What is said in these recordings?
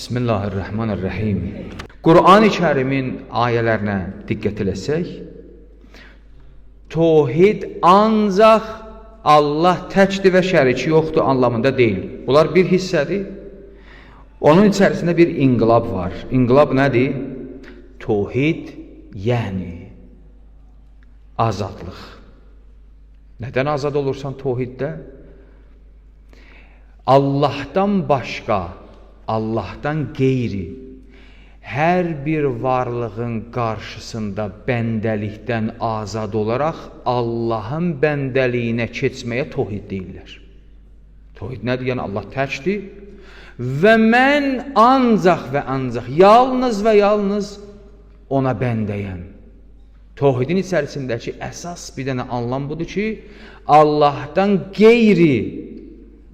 Bismillahirrahmanirrahim. Quran-ı Kərimin ayələrinə diqqət eləsək, Tohid ancaq Allah təkdir və şəriki yoxdur anlamında deyil. Bunlar bir hissədir. Onun içərisində bir inqilab var. İnqilab nədir? Tohid, yəni azadlıq. Nədən azad olursan tohiddə? Allahdan başqa, Allahdan qeyri hər bir varlığın qarşısında bəndəlikdən azad olaraq Allahın bəndəliyinə keçməyə tohid deyirlər. Tohid nədir? Yəni Allah təkdir və mən ancaq və ancaq, yalnız və yalnız ona bəndəyəm. Tohidin içərisindəki əsas bir dənə anlam budur ki, Allahdan qeyri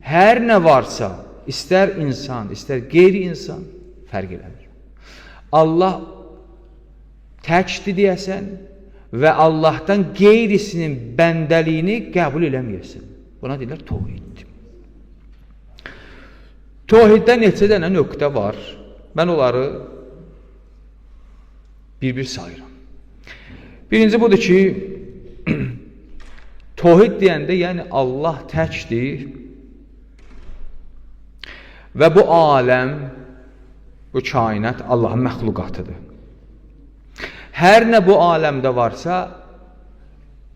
hər nə varsa, istər insan, istər qeyri-insan, fərq eləmir. Allah təkdir deyəsən və Allahdan qeyrisinin bəndəliyini qəbul eləməyəsən. Buna deyirlər tohid. Tohiddə neçə dənə nöqtə var. Mən onları bir-bir sayıram. Birinci budur ki, tohid deyəndə, yəni Allah təkdir və bu aləm, bu kainat Allahın məxluqatıdır. Hər nə bu aləmdə varsa,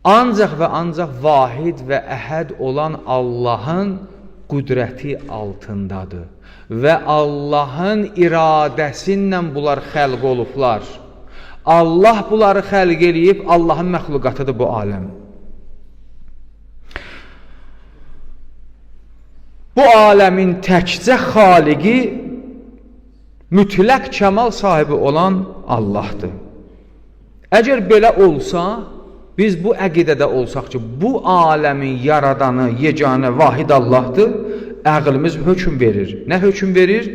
ancaq və ancaq vahid və əhəd olan Allahın qüdrəti altındadır və Allahın iradəsi ilə bunlar xəlq olublar. Allah bunları xəlq eləyib, Allahın məxluqatıdır bu aləm. Bu aləmin təkcə xaliqi, mütləq kəmal sahibi olan Allahdır. Əgər belə olsa, biz bu əqidədə olsaq ki, bu aləmin yaradanı, yeganə, vahid Allahdır, əqlimiz hökm verir. Nə hökm verir?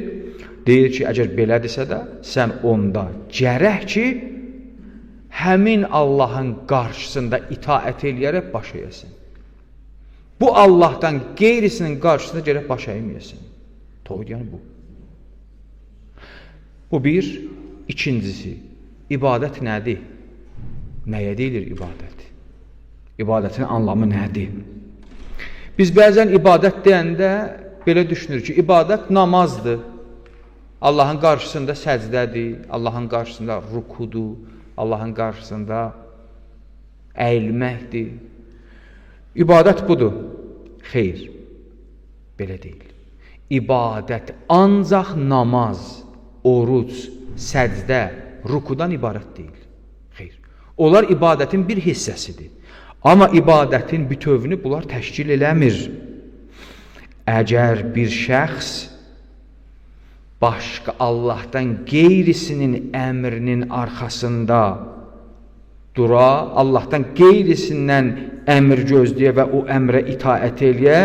Deyir ki, əgər belədirsə də, sən onda gərək ki, həmin Allahın qarşısında itaət eləyərək baş əyəsin. Bu Allahdan qeyrisinin qarşısında gərək baş əyməyəsin. Tohid yəni bu. Bu bir. İkincisi, ibadət nədir? Nəyə deyilir ibadət? İbadətin anlamı nədir? Biz bəzən ibadət deyəndə belə düşünürük ki, ibadət namazdır. Allahın qarşısında səcdədir, Allahın qarşısında rukudur, Allahın qarşısında əyilməkdir. İbadət budur. Xeyr, belə deyil. İbadət ancaq namaz, oruc, səcdə, rukudan ibarət deyil. Xeyr. Onlar ibadətin bir hissəsidir. Amma ibadətin bütövünü bunlar təşkil eləmir. Əgər bir şəxs başqa Allahdan qeyrisinin əmrinin arxasında dura, Allahdan qeyrisindən əmr gözləyə və o əmrə itaət eləyə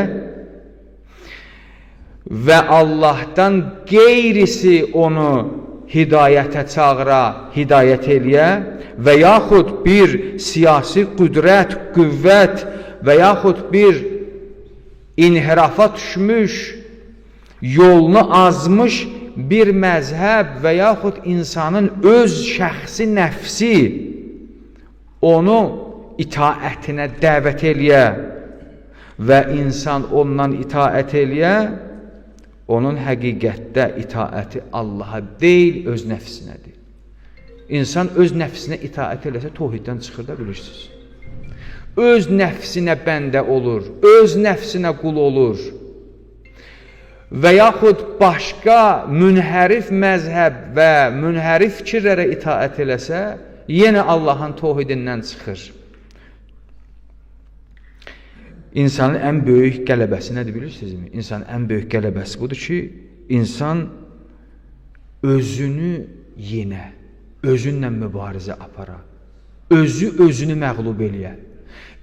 və Allahdan qeyrisi onu hidayətə çağıra, hidayət eləyə və yaxud bir siyasi qüdrət, qüvvət və yaxud bir inhirafa düşmüş, yolunu azmış bir məzhəb və yaxud insanın öz şəxsi nəfsi onu itaətinə dəvət eləyə və insan ondan itaət eləyə, onun həqiqətdə itaəti Allaha deyil, öz nəfsinədir. İnsan öz nəfsinə itaət eləsə, tohiddən çıxır da bilirsiniz. Öz nəfsinə bəndə olur, öz nəfsinə qul olur və yaxud başqa münhərif məzhəb və münhərif fikirlərə itaət eləsə, yenə Allahın tohidindən çıxır. İnsanın ən böyük qələbəsi nədir bilirsinizmi? İnsanın ən böyük qələbəsi budur ki, insan özünü yenə, özünlə mübarizə apara, özünü məğlub eləyə.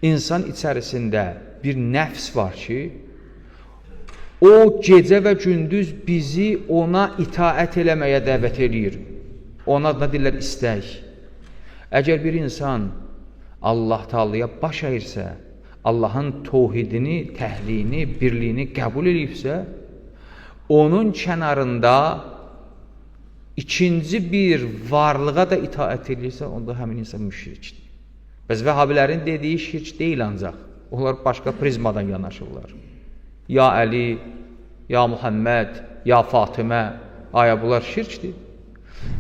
İnsan içərisində bir nəfs var ki, o gecə və gündüz bizi ona itaət eləməyə dəvət eləyir. Ona da deyirlər istək. Əgər bir insan Allah Taalaya baş əyirsə, Allahın tohidini, təhliyini, birliyini qəbul edibsə, onun kənarında ikinci bir varlığa da itaət edirsə, onda həmin insan müşrikdir. Bəs vəhabilərin dediyi şirk deyil ancaq. Onlar başqa prizmadan yanaşırlar. Ya Əli, ya Muhammed, ya Fatimə, aya bunlar şirkdir.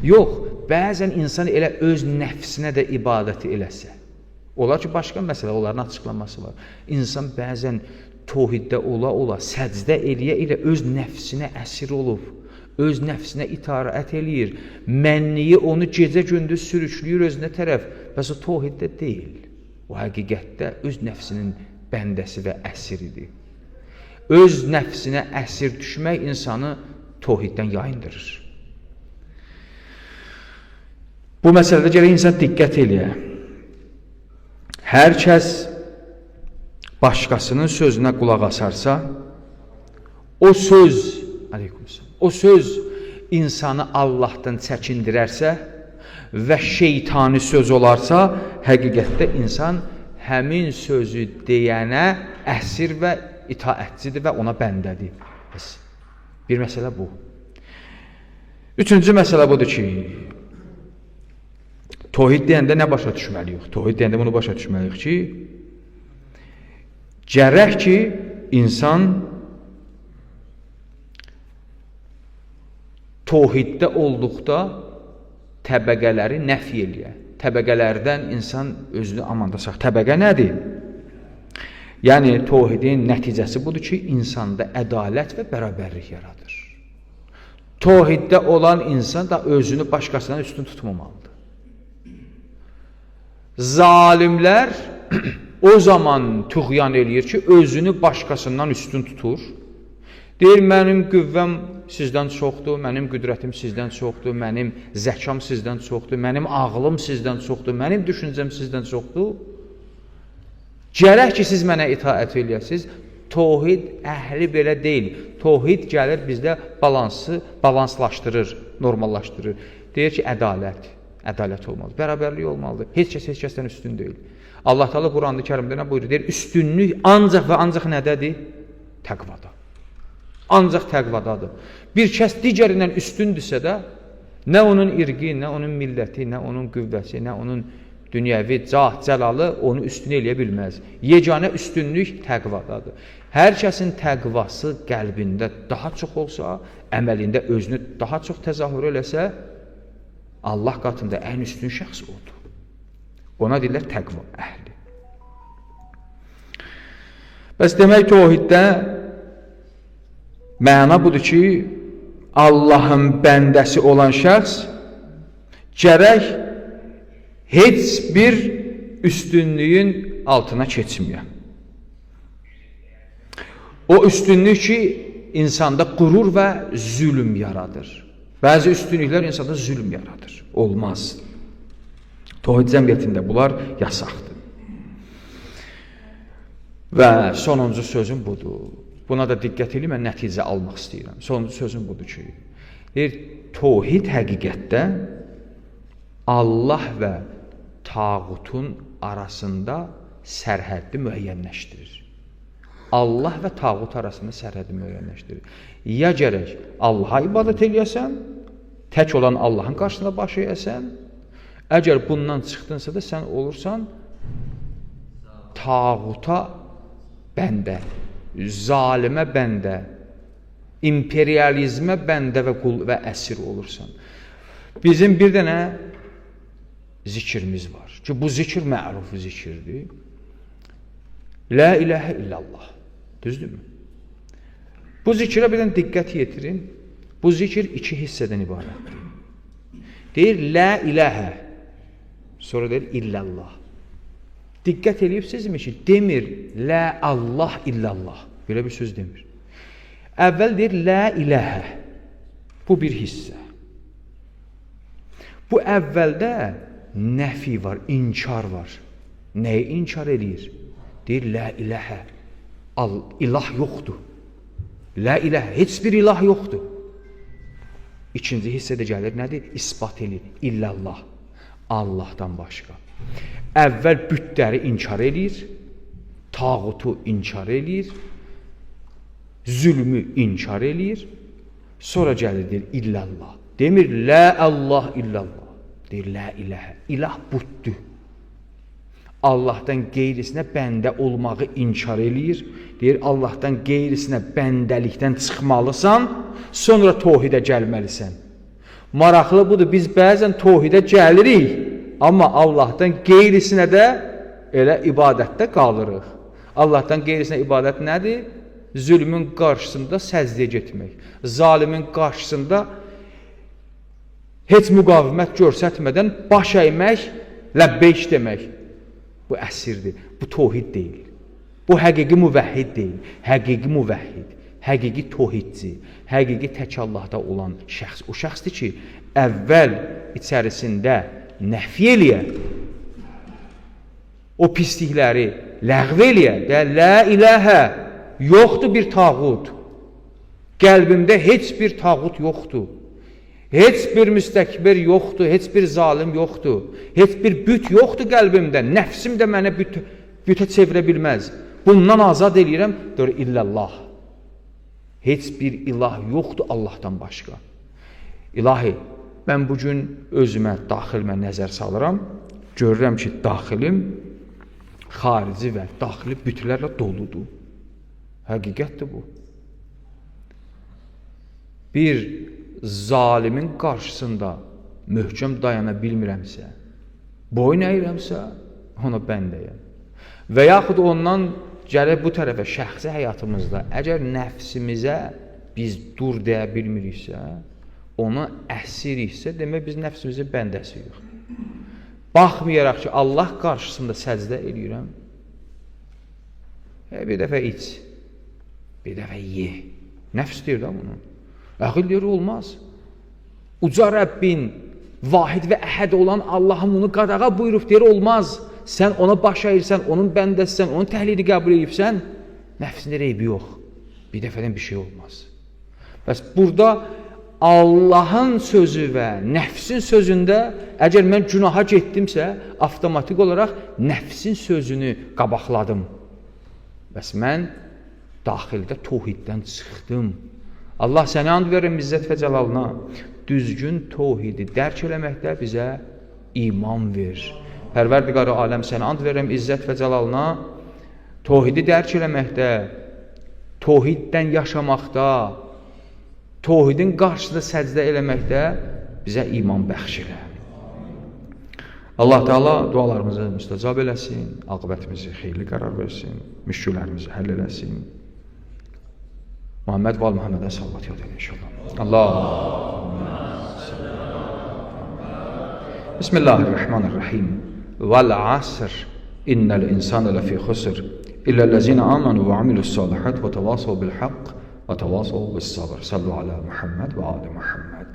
Yox, bəzən insan elə öz nəfsinə də ibadəti eləsə. Olar ki, başqa məsələ, onların açıqlaması var. İnsan bəzən tohiddə ola, səcdə eləyə öz nəfsinə əsir olub, öz nəfsinə itaət eləyir, mənniyi onu gecə-gündüz sürükləyir özünə tərəf, bəs o tohiddə deyil. O həqiqətdə öz nəfsinin bəndəsi və əsiridir. Öz nəfsinə əsir düşmək insanı tohiddən yayındırır. Bu məsələdə gərək insan diqqət eləyə. Hər kəs başqasının sözünə qulaq asarsa, o söz insanı Allahdan çəkindirərsə və şeytani söz olarsa, həqiqətdə insan həmin sözü deyənə əsir və itaətçidir və ona bəndədir. Bir məsələ bu. Üçüncü məsələ budur ki, tohid deyəndə nə başa düşməliyik? Tohid deyəndə bunu başa düşməliyik ki, gərək ki, insan tohiddə olduqda təbəqələri nəfi eləyə. Təbəqələrdən insan özünü amanda sax. Təbəqə nədir? Yəni, tohidin nəticəsi budur ki, insanda ədalət və bərabərlik yaradır. Tohiddə olan insan da özünü başqasından üstün tutmamalıdır. Zalimlər o zaman tüğyan eləyir ki, özünü başqasından üstün tutur. Deyir, mənim qüvvəm sizdən çoxdur, mənim qüdrətim sizdən çoxdur, mənim zəkam sizdən çoxdur, mənim ağlım sizdən çoxdur, mənim düşüncəm sizdən çoxdur. Gərək ki, siz mənə itaət eləyəsiniz. Tohid əhli belə deyil. Tohid gəlir bizdə balanslaşdırır, normallaşdırır. Deyir ki, ədalət olmalıdır, bərabərlik olmalıdır. Heç kəsdən üstün deyil. Allah Teala Quranda Kərimdə nə buyurur? Deyir, üstünlük ancaq və ancaq nədədir? Təqvada. Ancaq təqvadadır. Bir kəs digərindən üstündürsə də, nə onun irqi, nə onun milləti, nə onun qüvvəsi, nə onun dünyəvi cəlalı onu üstün eləyə bilməz. Yeganə üstünlük təqvadadır. Hər kəsin təqvası qəlbində daha çox olsa, əməlində özünü daha çox təzahür eləsə, Allah qatında ən üstün şəxs odur. Ona deyirlər təqva əhli. Bəs demək tohiddə məna budur ki, Allahın bəndəsi olan şəxs gərək heç bir üstünlüyün altına keçməyə. O üstünlük ki, insanda qürur və zülm yaradır. Bəzi üstünlüklər insanda zülm yaradır. Olmaz. Tohid cəmiyyətində bunlar yasaqdır. Və sonuncu sözüm budur. Buna da diqqət edin, mən nəticə almaq istəyirəm. Sonuncu sözüm budur ki, tohid həqiqətdə Allah və tağutun arasında sərhəddi müəyyənləşdirir. Allah və tağut arasında sərhəddi müəyyənləşdirir. Ya gərək Allaha ibadət eləyəsən, tək olan Allahın qarşısında baş əyəsən, əgər bundan çıxdınsa da sən olursan tağuta bəndə, zalimə bəndə, imperializmə bəndə və qul və əsir olursan. Bizim bir dənə zikrimiz var ki, bu zikr məruf zikirdir. La ilahə illallah. Düzdürmü? Bu zikrə bir dənə diqqət yetirin. Bu zikr iki hissədən ibarətdir. Deyir, la ilahə. Sonra deyir, illallah. Diqqət eləyibsizmi ki, demir, la Allah illallah. Belə bir söz demir. Əvvəl deyir, la ilahə. Bu bir hissə. Bu əvvəldə nəfi var, inkar var. Nəyi inkar eləyir? Deyir, la ilahə. İlah yoxdur. La ilahə, heç bir ilah yoxdur. İkinci hissədə gəlir, nədir? İsbat eləyir, illallah. Allahdan başqa. Əvvəl bütləri inkar eləyir, tağutu inkar eləyir, zülmü inkar eləyir, sonra gəlir, deyir, illallah. Demir la Allah illallah. Deyir la ilahə. İlah buddur. Allahdan qeyrisinə bəndə olmağı inkar eləyir. Deyir Allahdan qeyrisinə bəndəlikdən çıxmalısan, sonra tohidə gəlməlisən. Maraqlı budur, biz bəzən tohidə gəlirik, amma Allahdan qeyrisinə də elə ibadətdə qalırıq. Allahdan qeyrisinə ibadət nədir? Zülmün qarşısında səzdəyə getmək, zalimin qarşısında heç müqavimət göstərmədən baş əymək, ləbbeyk demək. Bu əsirdir, bu tohid deyil. Bu həqiqi müvəhhid deyil, həqiqi müvəhhid, həqiqi tohidci, həqiqi tək Allahda olan şəxs. O şəxsdir ki, əvvəl içərisində nəfi eləyə, o pislikləri ləğv eləyə, la ilahə, yoxdur bir tağut. Qəlbimdə heç bir tağut yoxdur. Heç bir müstəkbir yoxdur, heç bir zalim yoxdur. Heç bir büt yoxdur qəlbimdə. Nəfsim də mənə bütə çevirə bilməz. Bundan azad eləyirəm, deyir illallah. Heç bir ilah yoxdur Allahdan başqa. İlahi, mən bugün özümə, daxilimə nəzər salıram. Görürəm ki, daxilim xarici və daxili bütlərlə doludur. Həqiqətdir bu. Bir zalimin qarşısında möhkəm dayana bilmirəmsə, boyun əyirəmsə, ona bəndəyəm. Və yaxud ondan gəlib bu tərəfə şəxsi həyatımızda, əgər nəfsimizə biz dur deyə bilmiriksə, ona əsiriksə, demək biz nəfsimizin bəndəsiyik. Baxmayaraq ki, Allah qarşısında səcdə eləyirəm, bir dəfə iç, bir dəfə ye. Nəfs deyir da bunu. Əqil yeri olmaz. Uca Rəbbin, vahid və əhəd olan Allahım onu qadağa buyurub deyir, olmaz. Sən ona baş əyirsən, onun bəndəsən, onun təhlili qəbul edibsən, nəfsində reybi yox. Bir dəfədən bir şey olmaz. Bəs burada Allahın sözü və nəfsin sözündə, əgər mən günaha getdimsə, avtomatik olaraq nəfsin sözünü qabaqladım. Bəs mən daxildə tohiddən çıxdım. Allah sənə and verim İzzət və Cəlalına, düzgün tohidi dərk eləməkdə bizə iman ver. Pərverdigarı aləm sənə and verim İzzət və Cəlalına, tohidi dərk eləməkdə, tohiddən yaşamaqda, tohidin qarşısında səcdə eləməkdə bizə iman bəxş elə. Allah Teala dualarımızı müstəcab eləsin, aqibətimizi xeyirli qərar versin, müşküllərimizi həll eləsin. Muhammed və Muhammedə sallat yad edin inşallah. Allahümme Bismillahirrahmanirrahim. Vel asr innel insane lefî khusr illellezine amenu ve amilussalihat ve tevasav bil haqq ve tevasav bis sabr. Sallu ala Muhammed ve ali Muhammed.